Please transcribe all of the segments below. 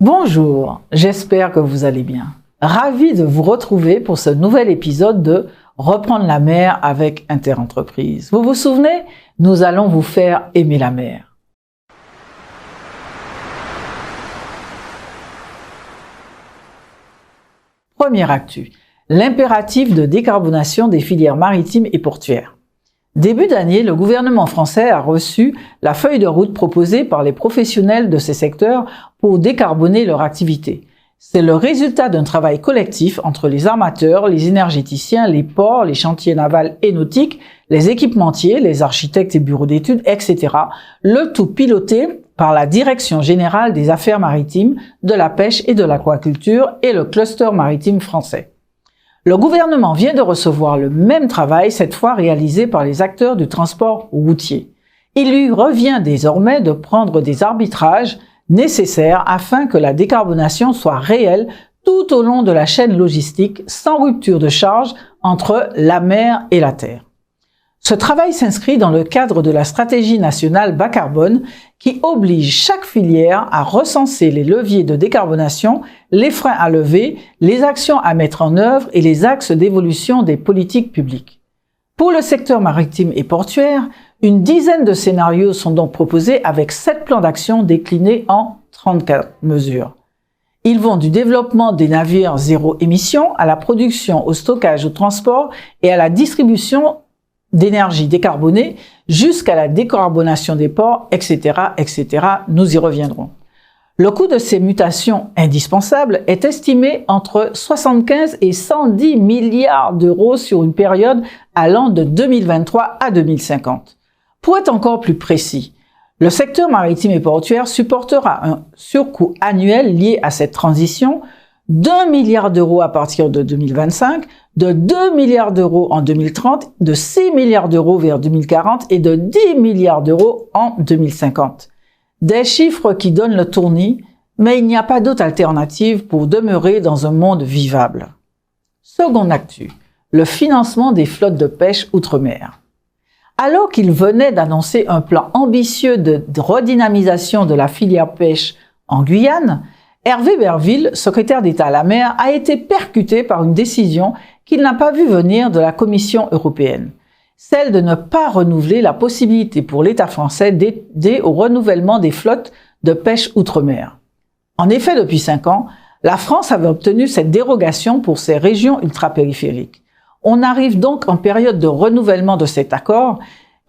Bonjour, j'espère que vous allez bien. Ravi de vous retrouver pour ce nouvel épisode de Reprendre la mer avec Interentreprise. Vous vous souvenez, nous allons vous faire aimer la mer. Première actu, l'impératif de décarbonation des filières maritimes et portuaires. Début d'année, le gouvernement français a reçu la feuille de route proposée par les professionnels de ces secteurs pour décarboner leur activité. C'est le résultat d'un travail collectif entre les armateurs, les énergéticiens, les ports, les chantiers navals et nautiques, les équipementiers, les architectes et bureaux d'études, etc. Le tout piloté par la Direction générale des affaires maritimes, de la pêche et de l'aquaculture et le cluster maritime français. Le gouvernement vient de recevoir le même travail, cette fois réalisé par les acteurs du transport routier. Il lui revient désormais de prendre des arbitrages nécessaires afin que la décarbonation soit réelle tout au long de la chaîne logistique, sans rupture de charge entre la mer et la terre. Ce travail s'inscrit dans le cadre de la stratégie nationale bas carbone qui oblige chaque filière à recenser les leviers de décarbonation, les freins à lever, les actions à mettre en œuvre et les axes d'évolution des politiques publiques. Pour le secteur maritime et portuaire, une dizaine de scénarios sont donc proposés avec 7 plans d'action déclinés en 34 mesures. Ils vont du développement des navires zéro émission à la production, au stockage, au transport et à la distribution d'énergie décarbonée jusqu'à la décarbonation des ports, etc., etc. Nous y reviendrons. Le coût de ces mutations indispensables est estimé entre 75 et 110 milliards d'euros sur une période allant de 2023 à 2050. Pour être encore plus précis, le secteur maritime et portuaire supportera un surcoût annuel lié à cette transition d'1 milliard d'euros à partir de 2025, de 2 milliards d'euros en 2030, de 6 milliards d'euros vers 2040 et de 10 milliards d'euros en 2050. Des chiffres qui donnent le tournis, mais il n'y a pas d'autre alternative pour demeurer dans un monde vivable. Seconde actu, le financement des flottes de pêche outre-mer. Alors qu'il venait d'annoncer un plan ambitieux de redynamisation de la filière pêche en Guyane, Hervé Berville, secrétaire d'État à la mer, a été percuté par une décision qu'il n'a pas vu venir de la Commission européenne, celle de ne pas renouveler la possibilité pour l'État français d'aider au renouvellement des flottes de pêche outre-mer. En effet, depuis 5 ans, la France avait obtenu cette dérogation pour ses régions ultrapériphériques. On arrive donc en période de renouvellement de cet accord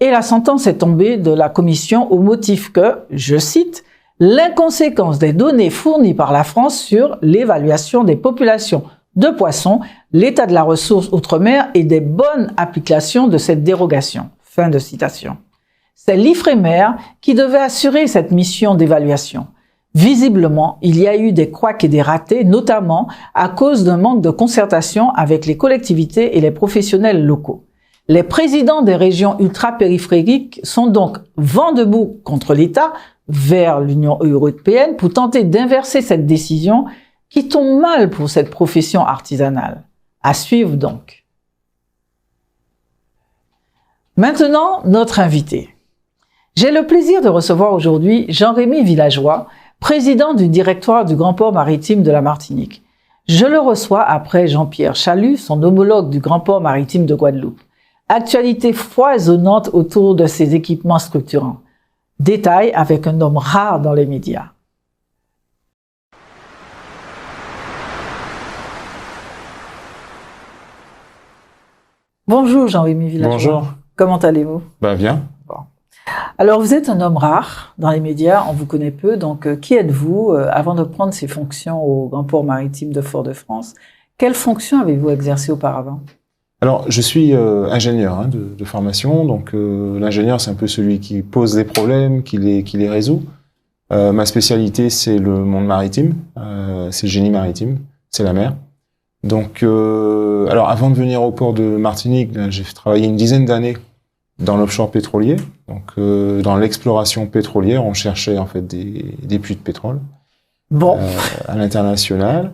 et la sentence est tombée de la Commission au motif que, je cite, « l'inconséquence des données fournies par la France sur l'évaluation des populations de poissons, l'état de la ressource outre-mer et des bonnes applications de cette dérogation. » Fin de citation. C'est l'Ifremer qui devait assurer cette mission d'évaluation. Visiblement, il y a eu des couacs et des ratés, notamment à cause d'un manque de concertation avec les collectivités et les professionnels locaux. Les présidents des régions ultra-périphériques sont donc vent debout contre l'État vers l'Union européenne pour tenter d'inverser cette décision qui tombe mal pour cette profession artisanale. À suivre donc. Maintenant, notre invité. J'ai le plaisir de recevoir aujourd'hui Jean-Rémy Villageois, président du directoire du Grand Port Maritime de la Martinique. Je le reçois après Jean-Pierre Chalut, son homologue du Grand Port Maritime de Guadeloupe. Actualité foisonnante autour de ces équipements structurants. Détail avec un homme rare dans les médias. Bonjour Jean-Rémy Villageois. Bonjour. Comment allez-vous? Bien. Bon. Alors vous êtes un homme rare dans les médias, on vous connaît peu, donc qui êtes-vous avant de prendre ces fonctions au Grand Port Maritime de Fort-de-France? Quelles fonctions avez-vous exercées auparavant? Alors, je suis ingénieur de formation, donc l'ingénieur, c'est un peu celui qui pose des problèmes, qui les résout. Ma spécialité, c'est le monde maritime, c'est le génie maritime, c'est la mer. Donc, alors avant de venir au port de Martinique, j'ai travaillé une dizaine d'années dans l'offshore pétrolier, donc dans l'exploration pétrolière, on cherchait en fait des puits de pétrole à l'international.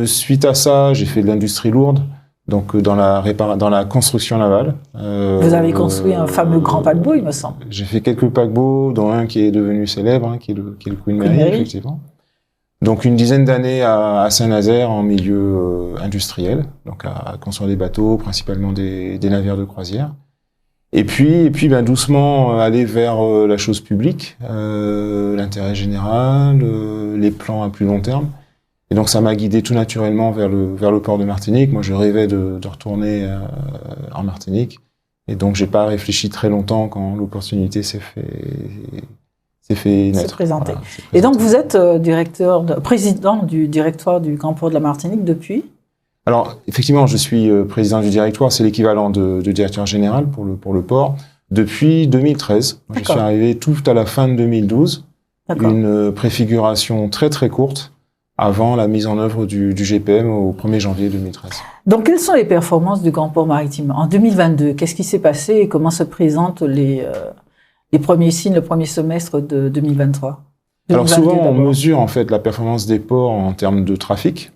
Suite à ça, j'ai fait de l'industrie lourde. Donc dans la construction navale. Vous avez construit un fameux grand paquebot, il me semble. J'ai fait quelques paquebots, dont un qui est devenu célèbre, qui est le Queen Mary, effectivement. Donc une dizaine d'années à Saint-Nazaire en milieu industriel, donc à construire des bateaux, principalement des navires de croisière. Et puis doucement aller vers la chose publique, l'intérêt général, les plans à plus long terme. Et donc ça m'a guidé tout naturellement vers le port de Martinique. Moi je rêvais de retourner en Martinique. Et donc j'ai pas réfléchi très longtemps quand l'opportunité s'est fait naître. C'est présenté. Voilà, et donc vous êtes président du directoire du Grand Port de la Martinique depuis? Alors effectivement, je suis président du directoire, c'est l'équivalent de directeur général pour le port depuis 2013. Je suis arrivé tout à la fin de 2012, une préfiguration très très courte avant la mise en œuvre du GPM au 1er janvier 2013. Donc quelles sont les performances du Grand Port Maritime en 2022? Qu'est-ce qui s'est passé et comment se présentent les premiers signes, le premier semestre de 2023? Alors souvent, on mesure en fait la performance des ports en termes de trafic,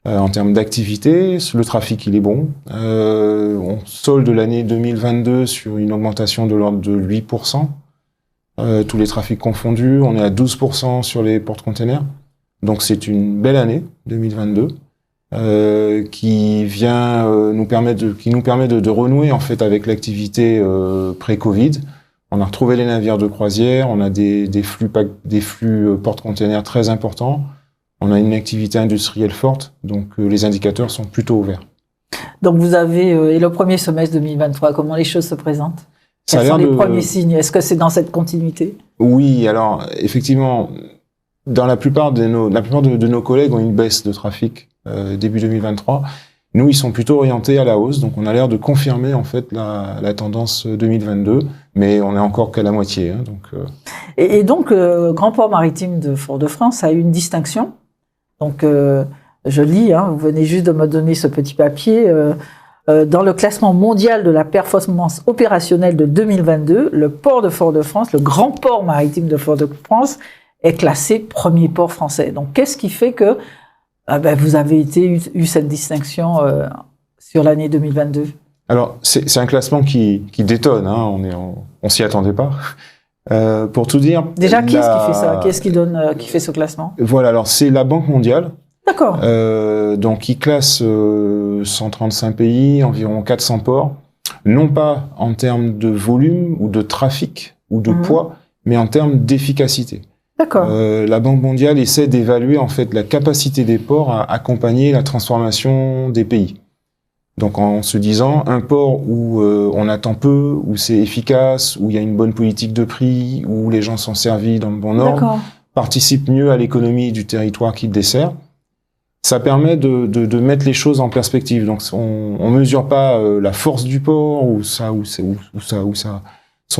en termes d'activité. Le trafic, il est bon. On solde l'année 2022 sur une augmentation de l'ordre de 8%. Tous les trafics confondus, on est à 12% sur les porte-containers. Donc c'est une belle année 2022 qui nous permet de renouer en fait avec l'activité pré-Covid. On a retrouvé les navires de croisière, on a des flux porte-containers très importants, on a une activité industrielle forte, donc les indicateurs sont plutôt ouverts. Donc vous avez, et le premier semestre 2023, comment les choses se présentent? Quels sont les premiers signes? Est-ce que c'est dans cette continuité? Oui, alors effectivement, dans la plupart de nos collègues ont une baisse de trafic début 2023. Nous, ils sont plutôt orientés à la hausse, donc on a l'air de confirmer en fait la tendance 2022, mais on est encore qu'à la moitié. Hein, donc, Et donc, Grand Port Maritime de Fort-de-France a eu une distinction. Donc, je lis, hein, vous venez juste de me donner ce petit papier. Dans le classement mondial de la performance opérationnelle de 2022, le port de Fort-de-France, le Grand Port Maritime de Fort-de-France, est classé premier port français. Donc, qu'est-ce qui fait que vous avez eu cette distinction sur l'année 2022? Alors, c'est un classement qui détonne, hein, on s'y attendait pas. Pour tout dire... Déjà, qui est-ce qui fait ça? Qui est-ce qui fait ce classement? Voilà, alors c'est la Banque mondiale. D'accord. Donc, qui classe 135 pays, environ 400 ports, non pas en termes de volume ou de trafic ou de poids, mais en termes d'efficacité. D'accord. La Banque mondiale essaie d'évaluer en fait la capacité des ports à accompagner la transformation des pays. Donc en se disant un port où on attend peu, où c'est efficace, où il y a une bonne politique de prix, où les gens sont servis dans le bon ordre, participe mieux à l'économie du territoire qu'il dessert. Ça permet de mettre les choses en perspective. Donc on mesure pas la force du port ou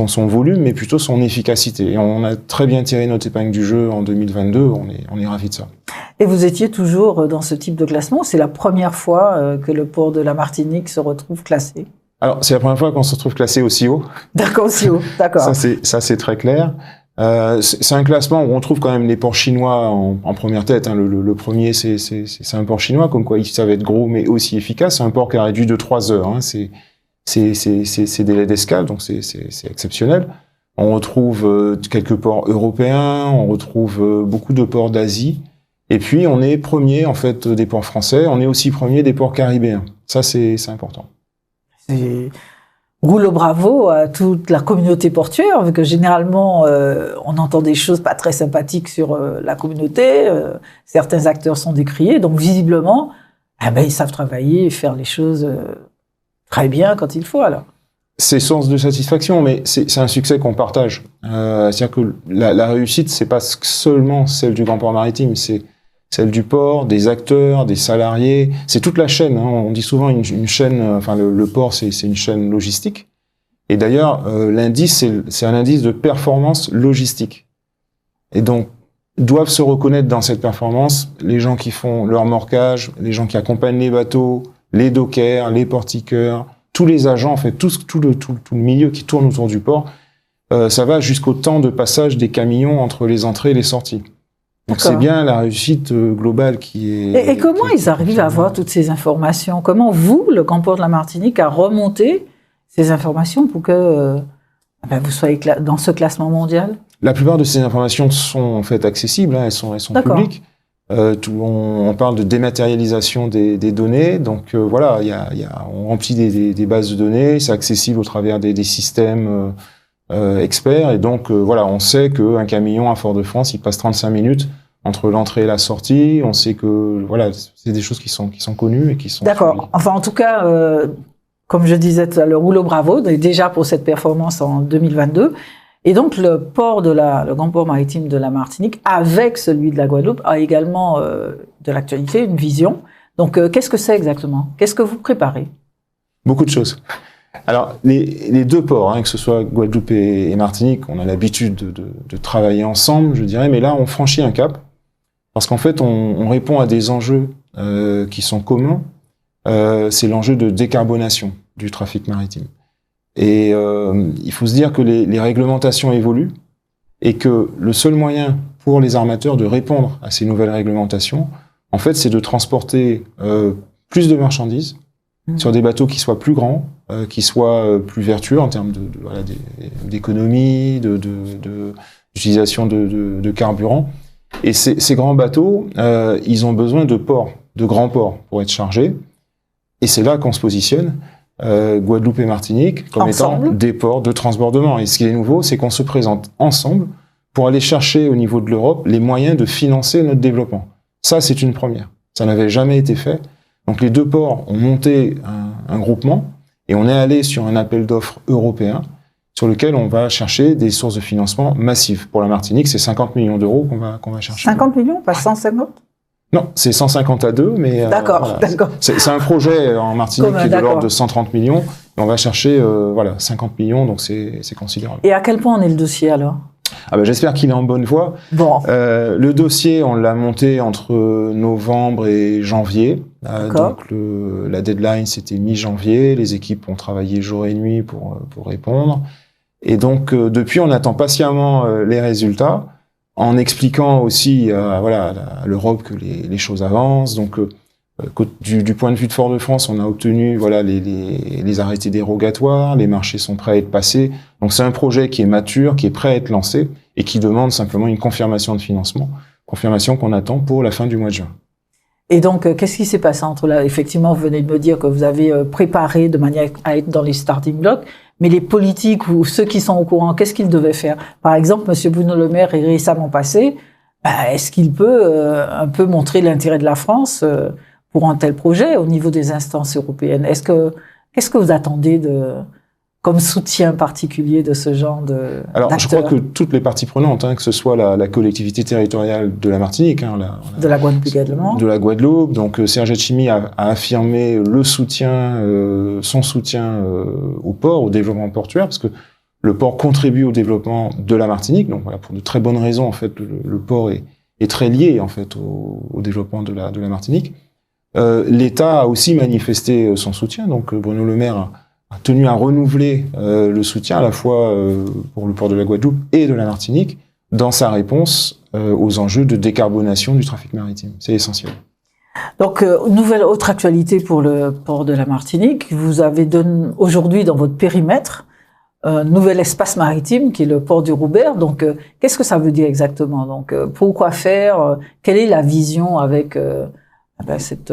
son volume, mais plutôt son efficacité. Et on a très bien tiré notre épingle du jeu en 2022, on est ravis de ça. Et vous étiez toujours dans ce type de classement? C'est la première fois que le port de la Martinique se retrouve classé? Alors, c'est la première fois qu'on se retrouve classé aussi haut. D'accord, aussi haut, d'accord. Ça, c'est très clair. C'est un classement où on trouve quand même les ports chinois en première tête. Hein. Le premier, c'est un port chinois, comme quoi ils savent être gros, mais aussi efficace. C'est un port qui a réduit de 3 heures. Hein. C'est délais d'escale, donc c'est exceptionnel. On retrouve quelques ports européens, on retrouve beaucoup de ports d'Asie, et puis on est premier en fait des ports français, on est aussi premier des ports caribéens. Ça c'est important. Rouleau bravo à toute la communauté portuaire, parce que généralement on entend des choses pas très sympathiques sur la communauté, certains acteurs sont décriés, donc visiblement ils savent travailler et faire les choses très bien quand il faut alors. C'est source de satisfaction, mais c'est un succès qu'on partage. C'est-à-dire que la réussite, c'est pas seulement celle du Grand Port Maritime, c'est celle du port, des acteurs, des salariés. C'est toute la chaîne. Hein. On dit souvent une chaîne. Enfin, le port, c'est une chaîne logistique. Et d'ailleurs, l'indice, c'est un indice de performance logistique. Et donc, doivent se reconnaître dans cette performance les gens qui font le remorquage, les gens qui accompagnent les bateaux, les dockers, les portiqueurs, tous les agents, en fait, tout le milieu qui tourne autour du port, ça va jusqu'au temps de passage des camions entre les entrées et les sorties. Donc c'est bien la réussite globale qui est... Et comment ils arrivent à avoir toutes ces informations? Comment vous, le Grand Port de la Martinique, a remonté ces informations pour que vous soyez dans ce classement mondial? La plupart de ces informations sont en fait accessibles, hein, elles sont publiques. On parle de dématérialisation des données. Donc voilà, on remplit des bases de données, c'est accessible au travers des systèmes experts. Et donc voilà, on sait qu'un camion à Fort-de-France, il passe 35 minutes entre l'entrée et la sortie. On sait que voilà, c'est des choses qui sont connues et qui sont... D'accord. Enfin, en tout cas, comme je disais tout à l'heure, rouleau bravo, déjà pour cette performance en 2022. Et donc, le grand port maritime de la Martinique, avec celui de la Guadeloupe, a également de l'actualité, une vision. Donc, qu'est-ce que c'est exactement? Qu'est-ce que vous préparez? Beaucoup de choses. Alors, les deux ports, que ce soit Guadeloupe et Martinique, on a l'habitude de travailler ensemble, je dirais, mais là, on franchit un cap, parce qu'en fait, on répond à des enjeux qui sont communs. C'est l'enjeu de décarbonation du trafic maritime. Et il faut se dire que les réglementations évoluent et que le seul moyen pour les armateurs de répondre à ces nouvelles réglementations, en fait, c'est de transporter plus de marchandises sur des bateaux qui soient plus grands, qui soient plus vertueux en termes d'économie, d'utilisation de carburant. Et ces grands bateaux, ils ont besoin de ports, de grands ports pour être chargés. Et c'est là qu'on se positionne. Guadeloupe et Martinique comme étant des ports de transbordement. Et ce qui est nouveau, c'est qu'on se présente ensemble pour aller chercher au niveau de l'Europe les moyens de financer notre développement. Ça, c'est une première. Ça n'avait jamais été fait. Donc les deux ports ont monté un groupement et on est allé sur un appel d'offres européen sur lequel on va chercher des sources de financement massives. Pour la Martinique, c'est 50 millions d'euros qu'on va chercher. 50 millions, pas 150? Non, c'est 150 à 2, mais d'accord, voilà. D'accord. C'est un projet en Martinique qui est de l'ordre de 130 millions. Et on va chercher 50 millions, donc c'est considérable. Et à quel point en est le dossier alors? J'espère qu'il est en bonne voie. Bon. Le dossier, on l'a monté entre novembre et janvier. Donc la deadline, c'était mi-janvier. Les équipes ont travaillé jour et nuit pour répondre. Et donc depuis, on attend patiemment les résultats, en expliquant aussi à l'Europe que les choses avancent. Donc du point de vue de Fort-de-France, on a obtenu les arrêtés dérogatoires, les marchés sont prêts à être passés. Donc c'est un projet qui est mature, qui est prêt à être lancé et qui demande simplement une confirmation de financement, confirmation qu'on attend pour la fin du mois de juin. Et donc, qu'est-ce qui s'est passé entre là? Effectivement, vous venez de me dire que vous avez préparé de manière à être dans les starting blocks, mais les politiques ou ceux qui sont au courant, qu'est-ce qu'ils devaient faire? Par exemple, M. Bruno Le Maire est récemment passé. Est-ce qu'il peut un peu montrer l'intérêt de la France pour un tel projet au niveau des instances européennes? Qu'est-ce que vous attendez comme soutien particulier de ce genre d'acteurs? Alors, je crois que toutes les parties prenantes, que ce soit la collectivité territoriale de la Martinique, de la Guadeloupe également, de la Guadeloupe. Donc, Serge Letchimy a affirmé son soutien au port, au développement portuaire, parce que le port contribue au développement de la Martinique. Donc, voilà, pour de très bonnes raisons, en fait, le port est très lié, en fait, au développement de la Martinique. L'État a aussi manifesté son soutien. Donc, Bruno Le Maire a tenu à renouveler le soutien à la fois pour le port de la Guadeloupe et de la Martinique dans sa réponse aux enjeux de décarbonation du trafic maritime. C'est essentiel. Donc, autre actualité pour le port de la Martinique. Vous avez aujourd'hui dans votre périmètre un nouvel espace maritime qui est le port du Roubert. Donc, qu'est-ce que ça veut dire exactement? Donc, pourquoi faire? Quelle est la vision avec cette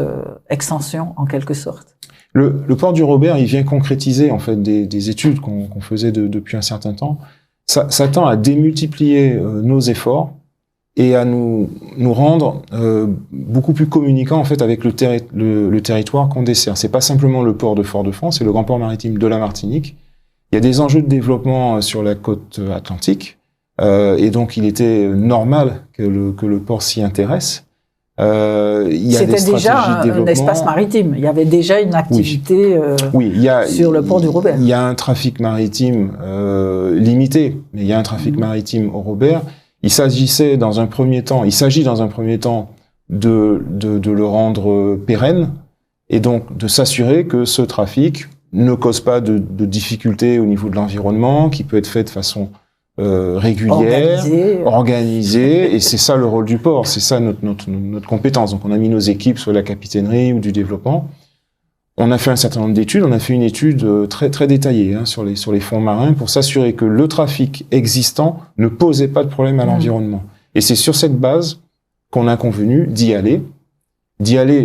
extension en quelque sorte? Le port du Roubert, il vient concrétiser en fait des études qu'on faisait depuis un certain temps. Ça tend à démultiplier nos efforts et à nous rendre beaucoup plus communicants en fait avec le territoire qu'on dessert. C'est pas simplement le port de Fort-de-France, c'est le grand port maritime de la Martinique. Il y a des enjeux de développement sur la côte atlantique et donc il était normal que le port s'y intéresse. C'était déjà un espace maritime. Il y avait déjà une activité sur le port du Roubert. Il y a un trafic maritime limité, mais il y a un trafic maritime au Roubert. Il s'agit dans un premier temps de le rendre pérenne et donc de s'assurer que ce trafic ne cause pas de difficultés au niveau de l'environnement, qui peut être fait de façon régulière, organisée, et c'est ça le rôle du port, c'est ça notre compétence. Donc on a mis nos équipes sur la capitainerie ou du développement. On a fait un certain nombre d'études, on a fait une étude très très détaillée sur les fonds marins pour s'assurer que le trafic existant ne posait pas de problème à l'environnement. Et c'est sur cette base qu'on a convenu d'y aller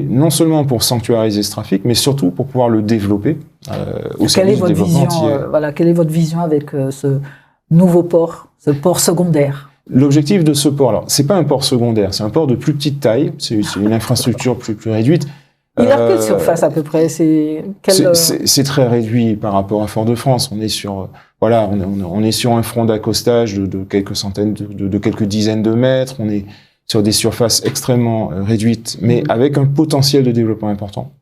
non seulement pour sanctuariser ce trafic, mais surtout pour pouvoir le développer au service du développement antillais. Quelle est votre vision avec ce nouveau port, ce port secondaire? L'objectif de ce port, alors c'est pas un port secondaire, c'est un port de plus petite taille, c'est une infrastructure plus réduite. Il a quelle surface à peu près? C'est très réduit par rapport à Fort-de-France. On est sur on est sur un front d'accostage de quelques centaines, de quelques dizaines de mètres. On est sur des surfaces extrêmement réduites, mais avec un potentiel de développement important.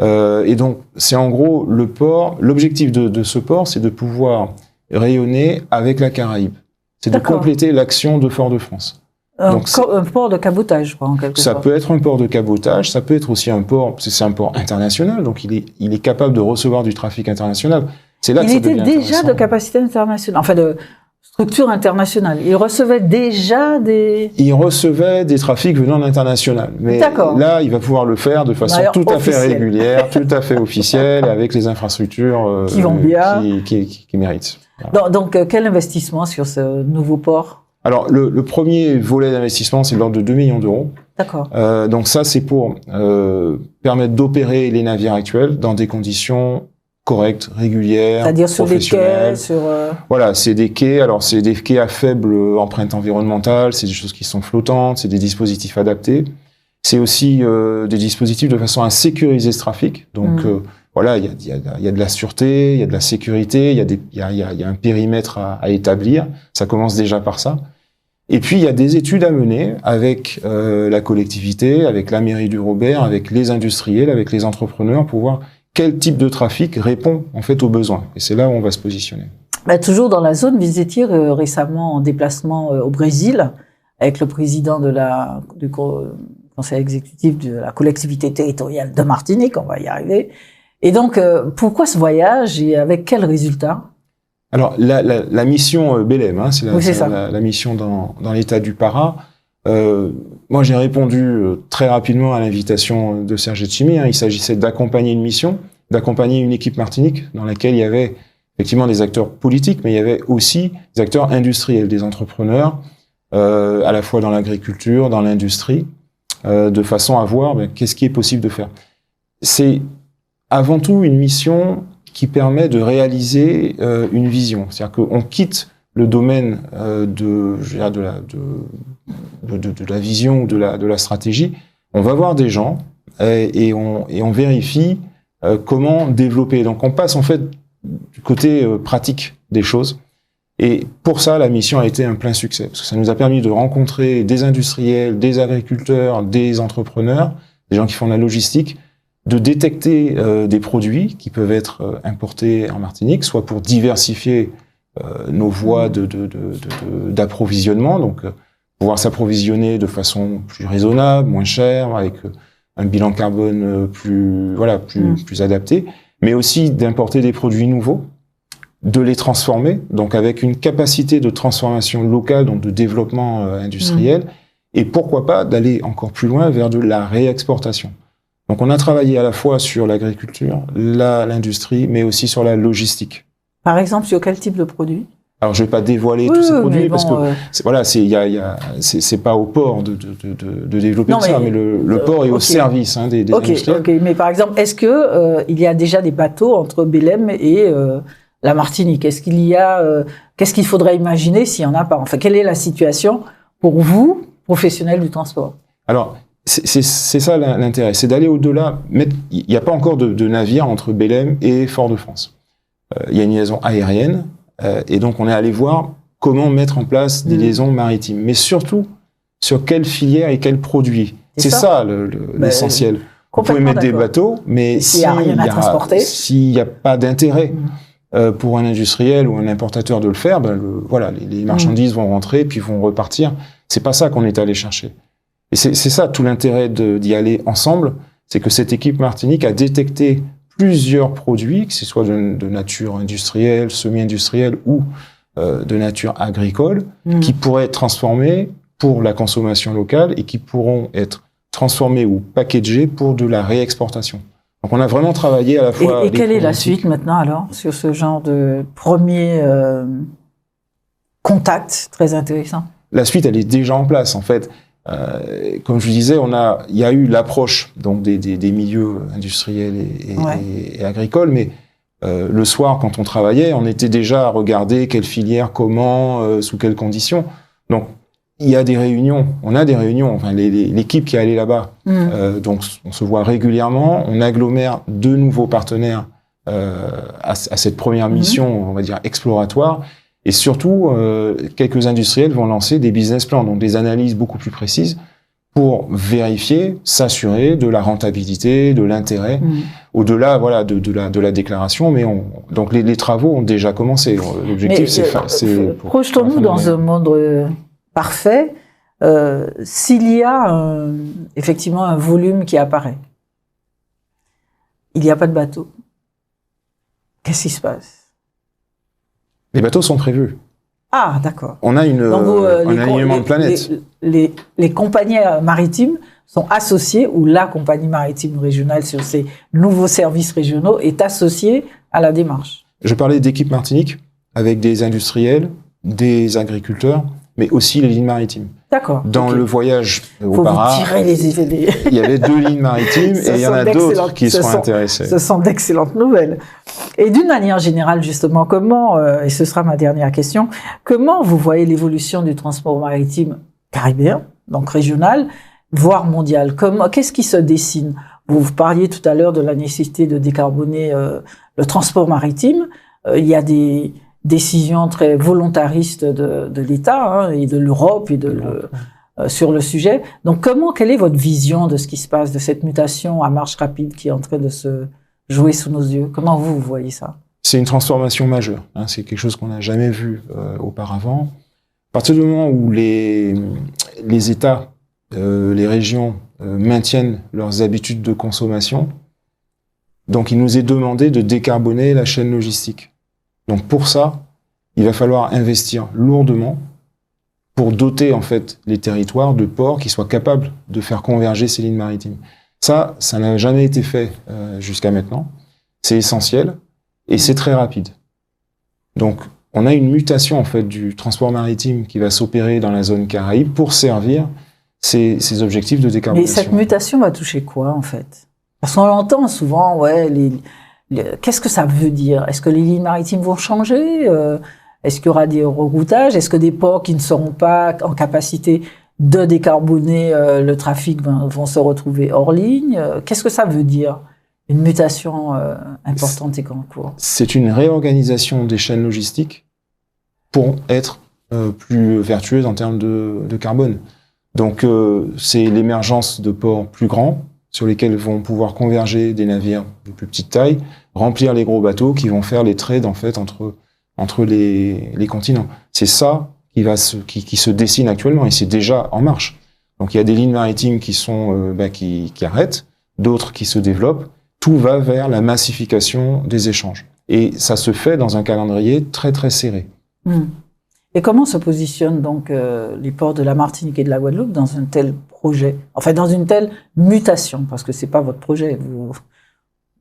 Et donc, c'est en gros le port. L'objectif de ce port, c'est de pouvoir rayonner avec la Caraïbe. C'est de compléter l'action de Fort-de-France. Donc, un port de cabotage, je crois, en quelque sorte. Ça peut être un port de cabotage, ça peut être aussi un port, c'est un port international, donc il est capable de recevoir du trafic international. C'est là que ça devient intéressant. Il était déjà de capacité internationale, enfin de structure internationale. Il recevait déjà des... Il recevait des trafics venant de l'international. Mais là, il va pouvoir le faire de façon tout à fait régulière, tout à fait officielle, avec les infrastructures qui vont bien, qui méritent. Voilà. Donc, quel investissement sur ce nouveau port? Alors, le premier volet d'investissement, c'est de l'ordre de 2 millions d'euros. D'accord. Donc ça, c'est pour permettre d'opérer les navires actuels dans des conditions correctes, régulières, c'est-à-dire sur des quais, Voilà, c'est des quais. Alors, c'est des quais à faible empreinte environnementale, c'est des choses qui sont flottantes, c'est des dispositifs adaptés. C'est aussi des dispositifs de façon à sécuriser ce trafic. Donc, il y a de la sûreté, il y a de la sécurité, il y a un périmètre à établir. Ça commence déjà par ça. Et puis, il y a des études à mener avec la collectivité, avec la mairie du Robert, avec les industriels, avec les entrepreneurs pour voir quel type de trafic répond en fait aux besoins. Et c'est là où on va se positionner. Toujours dans la zone, vous étiez récemment en déplacement au Brésil avec le président du conseil exécutif de la collectivité territoriale de Martinique, on va y arriver. Et donc, pourquoi ce voyage et avec quels résultats? Alors, la mission Belém, c'est la mission dans l'état du Pará. Moi, j'ai répondu très rapidement à l'invitation de Serge Etchimi. Il s'agissait d'accompagner une mission, d'accompagner une équipe Martinique dans laquelle il y avait effectivement des acteurs politiques, mais il y avait aussi des acteurs industriels, des entrepreneurs, à la fois dans l'agriculture, dans l'industrie, de façon à voir qu'est-ce qui est possible de faire. C'est avant tout une mission qui permet de réaliser une vision. C'est-à-dire qu'on quitte le domaine de la vision ou de la stratégie. On va voir des gens et on vérifie comment développer. Donc on passe en fait du côté pratique des choses. Et pour ça, la mission a été un plein succès, parce que ça nous a permis de rencontrer des industriels, des agriculteurs, des entrepreneurs, des gens qui font de la logistique, de détecter des produits qui peuvent être importés en Martinique, soit pour diversifier nos voies d'approvisionnement, donc pouvoir s'approvisionner de façon plus raisonnable, moins chère, avec un bilan carbone plus adapté, mais aussi d'importer des produits nouveaux, de les transformer, donc avec une capacité de transformation locale, donc de développement industriel, et pourquoi pas d'aller encore plus loin vers de la réexportation. Donc on a travaillé à la fois sur l'agriculture, l'industrie, mais aussi sur la logistique. Par exemple, sur quel type de produit? Alors je vais pas dévoiler tous ces produits parce que c'est pas au port de développer ça, mais le port est au service des industriels. Ok, mais par exemple, est-ce que il y a déjà des bateaux entre Belém et la Martinique? Est-ce qu'il y a qu'est-ce qu'il faudrait imaginer s'il y en a pas? Enfin, quelle est la situation pour vous, professionnels du transport? Alors c'est ça l'intérêt, c'est d'aller au-delà. Il n'y a pas encore de navire entre Belém et Fort-de-France. Il y a une liaison aérienne. Et donc, on est allé voir comment mettre en place des liaisons maritimes. Mais surtout, sur quelle filière et quels produits. C'est ça l'essentiel. Vous pouvez mettre des bateaux, mais s'il n'y a pas d'intérêt pour un industriel ou un importateur de le faire, les marchandises vont rentrer puis vont repartir. C'est pas ça qu'on est allé chercher. Et c'est ça tout l'intérêt d'y aller ensemble, c'est que cette équipe Martinique a détecté plusieurs produits, que ce soit de nature industrielle, semi-industrielle ou de nature agricole, qui pourraient être transformés pour la consommation locale et qui pourront être transformés ou packagés pour de la réexportation. Donc on a vraiment travaillé à la fois... Et quelle est la suite maintenant alors, sur ce genre de premier contact très intéressant? La suite, elle est déjà en place en fait. Comme je vous disais, il y a eu l'approche donc des milieux industriels et agricoles, mais le soir, quand on travaillait, on était déjà à regarder quelle filière, comment, sous quelles conditions. Donc, il y a des réunions, on a des réunions, enfin, l'équipe qui est allée là-bas, donc on se voit régulièrement, on agglomère de nouveaux partenaires à cette première mission, on va dire, exploratoire, et surtout, quelques industriels vont lancer des business plans, donc des analyses beaucoup plus précises, pour vérifier, s'assurer de la rentabilité, de l'intérêt, au-delà, voilà, de la déclaration. Mais donc les travaux ont déjà commencé. L'objectif, c'est projetons-nous dans un monde parfait. S'il y a effectivement un volume qui apparaît, il n'y a pas de bateau. Qu'est-ce qui se passe? Les bateaux sont prévus. Ah, d'accord. On a un alignement de planète. Les compagnies maritimes sont associées, ou la compagnie maritime régionale sur ces nouveaux services régionaux est associée à la démarche. Je parlais d'équipe Martinique, avec des industriels, des agriculteurs, mais aussi les lignes maritimes. D'accord. Dans le voyage au Para, il y avait 2 lignes maritimes et il y en a d'autres qui seront intéressés. Ce sont d'excellentes nouvelles. Et d'une manière générale, justement, comment, et ce sera ma dernière question, comment vous voyez l'évolution du transport maritime caribéen, donc régional, voire mondial? Qu'est-ce qui se dessine? Vous parliez tout à l'heure de la nécessité de décarboner le transport maritime. Il y a des décisions très volontaristes de l'État et de l'Europe et sur le sujet. Donc, quelle est votre vision de ce qui se passe, de cette mutation à marche rapide qui est en train de se jouer sous nos yeux? Comment vous voyez ça? C'est une transformation majeure. C'est quelque chose qu'on n'a jamais vu auparavant. À partir du moment où les États, les régions maintiennent leurs habitudes de consommation, donc il nous est demandé de décarboner la chaîne logistique. Donc pour ça, il va falloir investir lourdement pour doter en fait les territoires de ports qui soient capables de faire converger ces lignes maritimes. Ça n'a jamais été fait jusqu'à maintenant. C'est essentiel et c'est très rapide. Donc on a une mutation en fait du transport maritime qui va s'opérer dans la zone Caraïbe pour servir ces objectifs de décarbonation. Mais cette mutation va toucher quoi en fait? Parce qu'on l'entend souvent, qu'est-ce que ça veut dire? Est-ce que les lignes maritimes vont changer? Est-ce qu'il y aura des reroutages? Est-ce que des ports qui ne seront pas en capacité de décarboner le trafic vont se retrouver hors ligne? Qu'est-ce que ça veut dire, une mutation importante et en cours? C'est une réorganisation des chaînes logistiques pour être plus vertueuse en termes de carbone. Donc c'est l'émergence de ports plus grands, sur lesquels vont pouvoir converger des navires de plus petite taille, remplir les gros bateaux qui vont faire les trades en fait entre les continents. C'est ça qui se dessine actuellement et c'est déjà en marche. Donc il y a des lignes maritimes qui sont qui arrêtent, d'autres qui se développent. Tout va vers la massification des échanges et ça se fait dans un calendrier très très serré. Et comment se positionnent donc les ports de la Martinique et de la Guadeloupe dans un tel projet, enfin dans une telle mutation, parce que c'est pas votre projet,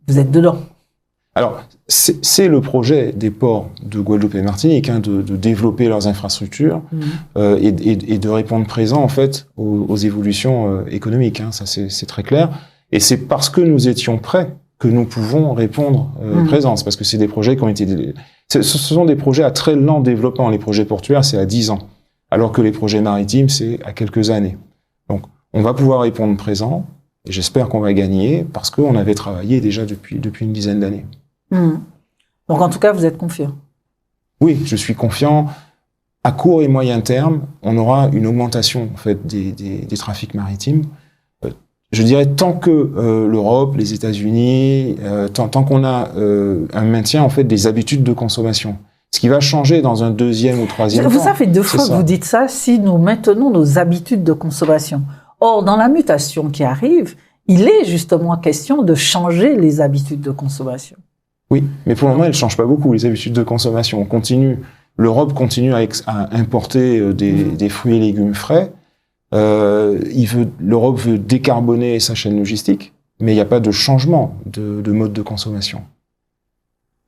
vous êtes dedans. Alors c'est le projet des ports de Guadeloupe et Martinique de développer leurs infrastructures et de répondre présent en fait aux évolutions économiques. Ça c'est très clair. Et c'est parce que nous étions prêts que nous pouvons répondre présence, parce que c'est des projets qui ont été... Ce sont des projets à très lent développement. Les projets portuaires, c'est à 10 ans, alors que les projets maritimes, c'est à quelques années. Donc, on va pouvoir répondre présent, et j'espère qu'on va gagner, parce qu'on avait travaillé déjà depuis une dizaine d'années. Donc, en tout cas, vous êtes confiant? Oui, je suis confiant. À court et moyen terme, on aura une augmentation en fait des trafics maritimes. Je dirais tant que l'Europe, les États-Unis, tant qu'on a un maintien en fait des habitudes de consommation. Ce qui va changer dans un deuxième ou troisième temps. Ça fait 2 fois que vous dites ça, si nous maintenons nos habitudes de consommation. Or, dans la mutation qui arrive, il est justement question de changer les habitudes de consommation. Oui, mais pour le moment, elles ne changent pas beaucoup, les habitudes de consommation. L'Europe continue à importer des fruits et légumes frais. L'Europe veut décarboner sa chaîne logistique, mais il n'y a pas de changement de mode de consommation.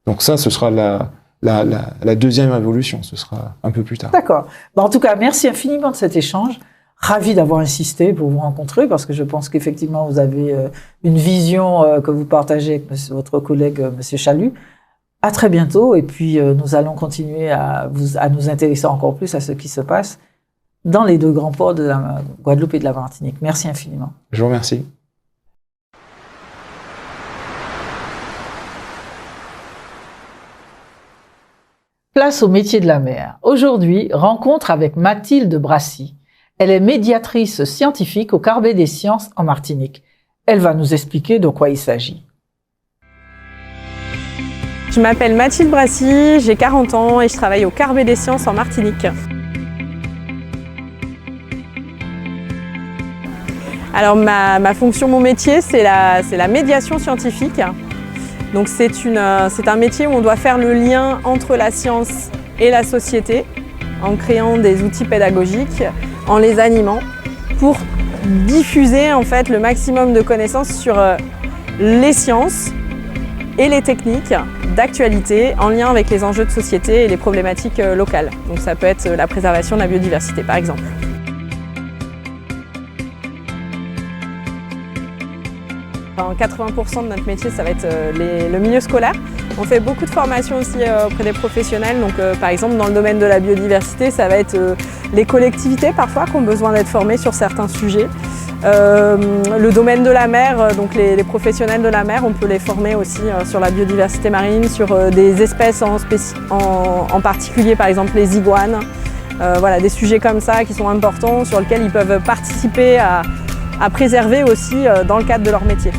Donc ça, ce sera la deuxième révolution, ce sera un peu plus tard. D'accord. En tout cas, merci infiniment de cet échange. Ravi d'avoir insisté pour vous rencontrer parce que je pense qu'effectivement vous avez une vision que vous partagez avec votre collègue Monsieur Chalut. À très bientôt et puis nous allons continuer à nous intéresser encore plus à ce qui se passe dans les deux grands ports de la Guadeloupe et de la Martinique. Merci infiniment. Je vous remercie. Place au métier de la mer. Aujourd'hui, rencontre avec Mathilde Brassy. Elle est médiatrice scientifique au Carbet des Sciences en Martinique. Elle va nous expliquer de quoi il s'agit. Je m'appelle Mathilde Brassy, j'ai 40 ans et je travaille au Carbet des Sciences en Martinique. Alors ma fonction, mon métier, c'est la médiation scientifique. Donc c'est un métier où on doit faire le lien entre la science et la société en créant des outils pédagogiques, en les animant pour diffuser en fait le maximum de connaissances sur les sciences et les techniques d'actualité en lien avec les enjeux de société et les problématiques locales. Donc ça peut être la préservation de la biodiversité par exemple. En 80% de notre métier, ça va être le milieu scolaire. On fait beaucoup de formations aussi auprès des professionnels. Donc, par exemple, dans le domaine de la biodiversité, ça va être les collectivités parfois qui ont besoin d'être formées sur certains sujets. Le domaine de la mer, donc les professionnels de la mer, on peut les former aussi sur la biodiversité marine, sur des espèces en particulier, par exemple les iguanes. Voilà, des sujets comme ça qui sont importants, sur lesquels ils peuvent participer à préserver aussi dans le cadre de leur métier.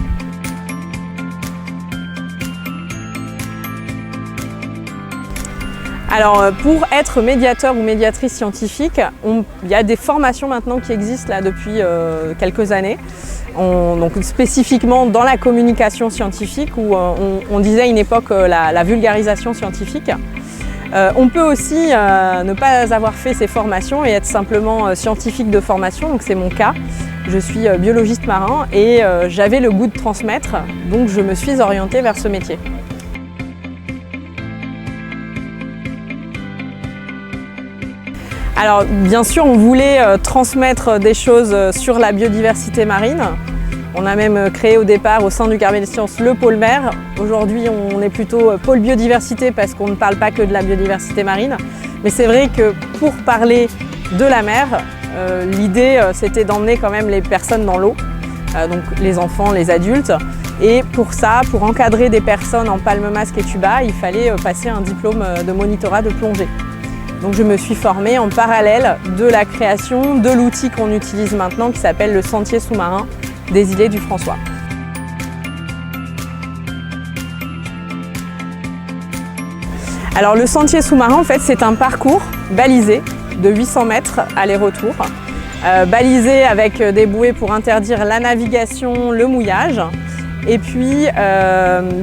Alors pour être médiateur ou médiatrice scientifique, il y a des formations maintenant qui existent là depuis quelques années. Donc spécifiquement dans la communication scientifique où on disait à une époque la vulgarisation scientifique. On peut aussi ne pas avoir fait ces formations et être simplement scientifique de formation, donc c'est mon cas. Je suis biologiste marin et j'avais le goût de transmettre, donc je me suis orientée vers ce métier. Alors bien sûr, on voulait transmettre des choses sur la biodiversité marine. On a même créé au départ au sein du Carbet des Sciences le pôle mer. Aujourd'hui, on est plutôt pôle biodiversité parce qu'on ne parle pas que de la biodiversité marine. Mais c'est vrai que pour parler de la mer, l'idée c'était d'emmener quand même les personnes dans l'eau, donc les enfants, les adultes. Et pour ça, pour encadrer des personnes en palme-masque et tuba, il fallait passer un diplôme de monitorat de plongée. Donc je me suis formée en parallèle de la création de l'outil qu'on utilise maintenant qui s'appelle le sentier sous-marin des îlets du François. Alors le sentier sous-marin, en fait, c'est un parcours balisé de 800 mètres aller-retour, balisé avec des bouées pour interdire la navigation, le mouillage, et puis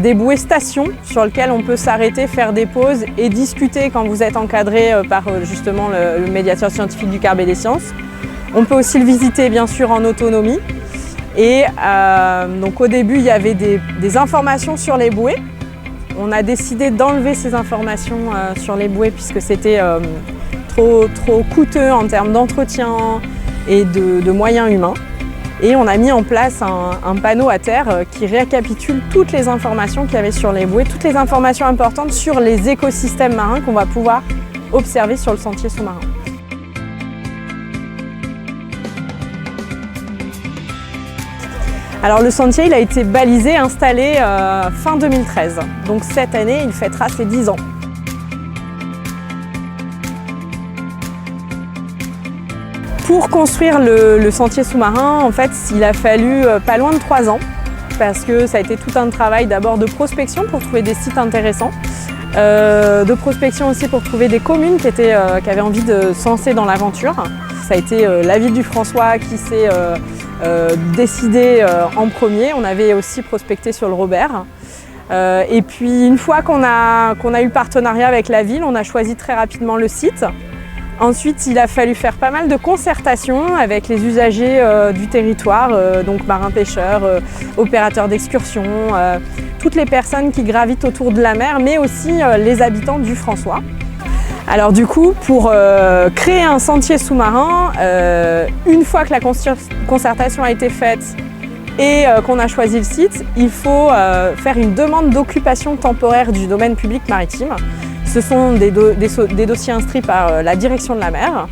des bouées stations sur lesquelles on peut s'arrêter, faire des pauses et discuter quand vous êtes encadré par justement le médiateur scientifique du Carbet des Sciences. On peut aussi le visiter bien sûr en autonomie. Et donc au début, il y avait des informations sur les bouées. On a décidé d'enlever ces informations sur les bouées puisque c'était trop coûteux en termes d'entretien et de moyens humains. Et on a mis en place un panneau à terre qui récapitule toutes les informations qu'il y avait sur les bouées, toutes les informations importantes sur les écosystèmes marins qu'on va pouvoir observer sur le sentier sous-marin. Alors le sentier, il a été balisé, installé fin 2013. Donc cette année, il fêtera ses 10 ans. Pour construire le sentier sous-marin, en fait, il a fallu pas loin de 3 ans parce que ça a été tout un travail d'abord de prospection pour trouver des sites intéressants, de prospection aussi pour trouver des communes qui avaient envie de se lancer dans l'aventure. Ça a été la ville du François qui s'est décidée en premier. On avait aussi prospecté sur le Robert. Et puis une fois qu'on a eu le partenariat avec la ville, on a choisi très rapidement le site. Ensuite, il a fallu faire pas mal de concertations avec les usagers du territoire, donc marins-pêcheurs, opérateurs d'excursion, toutes les personnes qui gravitent autour de la mer, mais aussi les habitants du François. Alors du coup, pour créer un sentier sous-marin, une fois que la concertation a été faite et qu'on a choisi le site, il faut faire une demande d'occupation temporaire du domaine public maritime. Ce sont des dossiers instruits par la direction de la mer.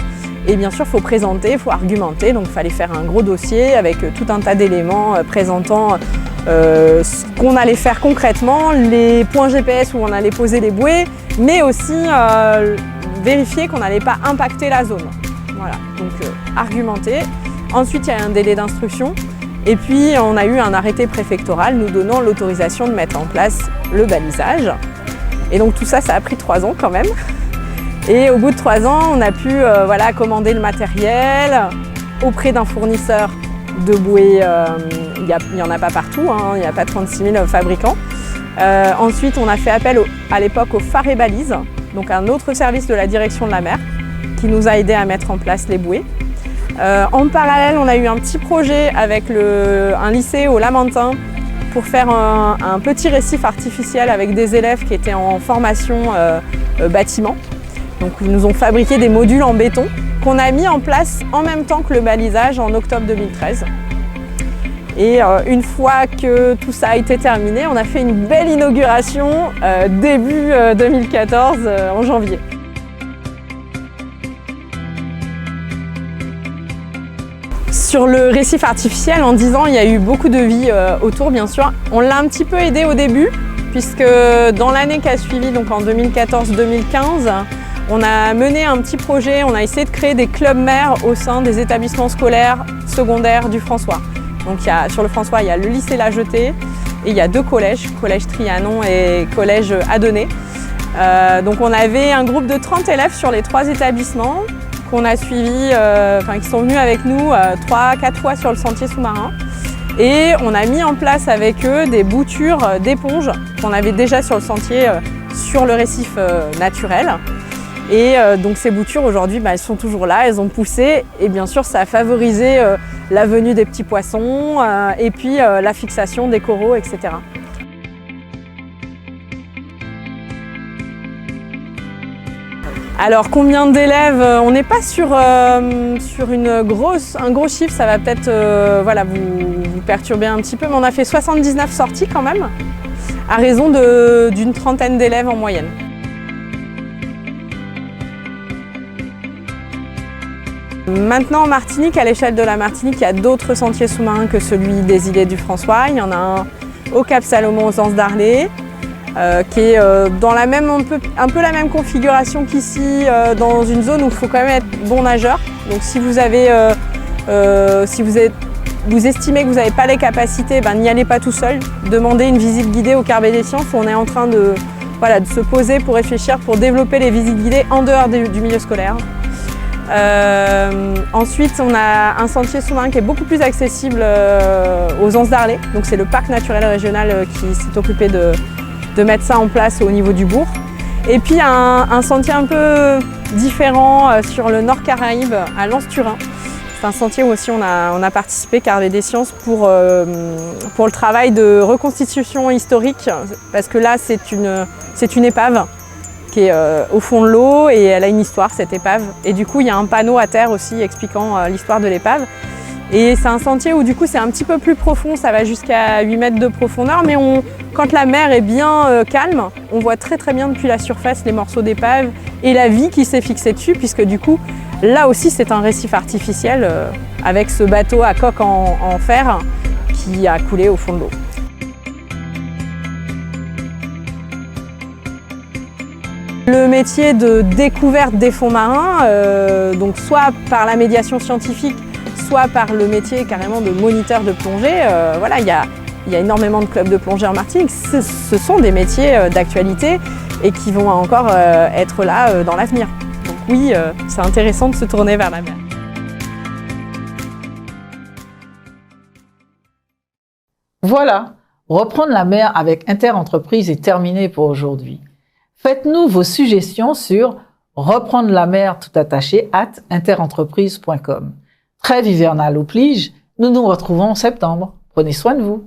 Et bien sûr, il faut présenter, il faut argumenter. Donc il fallait faire un gros dossier avec tout un tas d'éléments présentant ce qu'on allait faire concrètement, les points GPS où on allait poser les bouées, mais aussi vérifier qu'on n'allait pas impacter la zone. Voilà, donc argumenter. Ensuite, il y a un délai d'instruction. Et puis, on a eu un arrêté préfectoral nous donnant l'autorisation de mettre en place le balisage. Et donc tout ça, ça a pris 3 ans quand même. Et au bout de 3 ans, on a pu voilà, commander le matériel auprès d'un fournisseur de bouées. Il n'y en a pas partout, hein, il n'y a pas 36 000 fabricants. Ensuite, on a fait appel à l'époque au phare et balises, donc un autre service de la direction de la mer qui nous a aidé à mettre en place les bouées. En parallèle, on a eu un petit projet avec un lycée au Lamentin pour faire un petit récif artificiel avec des élèves qui étaient en formation bâtiment. Donc ils nous ont fabriqué des modules en béton qu'on a mis en place en même temps que le balisage en octobre 2013. Et une fois que tout ça a été terminé, on a fait une belle inauguration début 2014 en janvier. Sur le récif artificiel, en 10 ans, il y a eu beaucoup de vie autour, bien sûr. On l'a un petit peu aidé au début, puisque dans l'année qui a suivi, donc en 2014-2015, on a mené un petit projet, on a essayé de créer des clubs mers au sein des établissements scolaires secondaires du François. Donc sur le François, il y a le lycée La Jetée et il y a 2 collèges, collège Trianon et collège Adonai. Donc on avait un groupe de 30 élèves sur les 3 établissements qu'on a suivis, qui sont venus avec nous 3-4 fois sur le sentier sous-marin. Et on a mis en place avec eux des boutures d'éponges qu'on avait déjà sur le sentier, sur le récif naturel. Et donc ces boutures aujourd'hui, elles sont toujours là, elles ont poussé et bien sûr ça a favorisé la venue des petits poissons et puis la fixation des coraux, etc. Alors combien d'élèves? On n'est pas sur un gros chiffre, ça va peut-être voilà, vous perturber un petit peu, mais on a fait 79 sorties quand même, à raison d'une 30aine d'élèves en moyenne. Maintenant en Martinique, à l'échelle de la Martinique, il y a d'autres sentiers sous-marins que celui des îlets du François. Il y en a un au Cap Salomon aux Anses d'Arlé, qui est dans un peu la même configuration qu'ici, dans une zone où il faut quand même être bon nageur. Donc si vous estimez que vous n'avez pas les capacités, n'y allez pas tout seul. Demandez une visite guidée au Carnet des Sciences. On est en train de se poser pour réfléchir, pour développer les visites guidées en dehors du milieu scolaire. Ensuite, on a un sentier sous-marin qui est beaucoup plus accessible aux Anses d'Arlé. Donc c'est le parc naturel régional qui s'est occupé de mettre ça en place au niveau du bourg. Et puis un sentier un peu différent sur le Nord Caraïbe, à Lens-Turin. C'est un sentier où aussi on a participé, Carnet des Sciences, pour le travail de reconstitution historique, parce que là c'est une épave qui est au fond de l'eau et elle a une histoire, cette épave. Et du coup il y a un panneau à terre aussi expliquant l'histoire de l'épave. Et c'est un sentier où du coup c'est un petit peu plus profond, ça va jusqu'à 8 mètres de profondeur, mais quand la mer est bien calme, on voit très bien depuis la surface les morceaux d'épave et la vie qui s'est fixée dessus, puisque du coup là aussi c'est un récif artificiel avec ce bateau à coque en fer qui a coulé au fond de l'eau. Le métier de découverte des fonds marins, donc soit par la médiation scientifique, soit par le métier carrément de moniteur de plongée, voilà, il y a énormément de clubs de plongée en Martinique. Ce sont des métiers d'actualité et qui vont encore être là dans l'avenir. Donc oui, c'est intéressant de se tourner vers la mer. Voilà, reprendre la mer avec Interentreprises est terminé pour aujourd'hui. Faites-nous vos suggestions sur reprendre la mer tout attaché @interentreprises.com. Trêve hivernale oblige, nous nous retrouvons en septembre. Prenez soin de vous.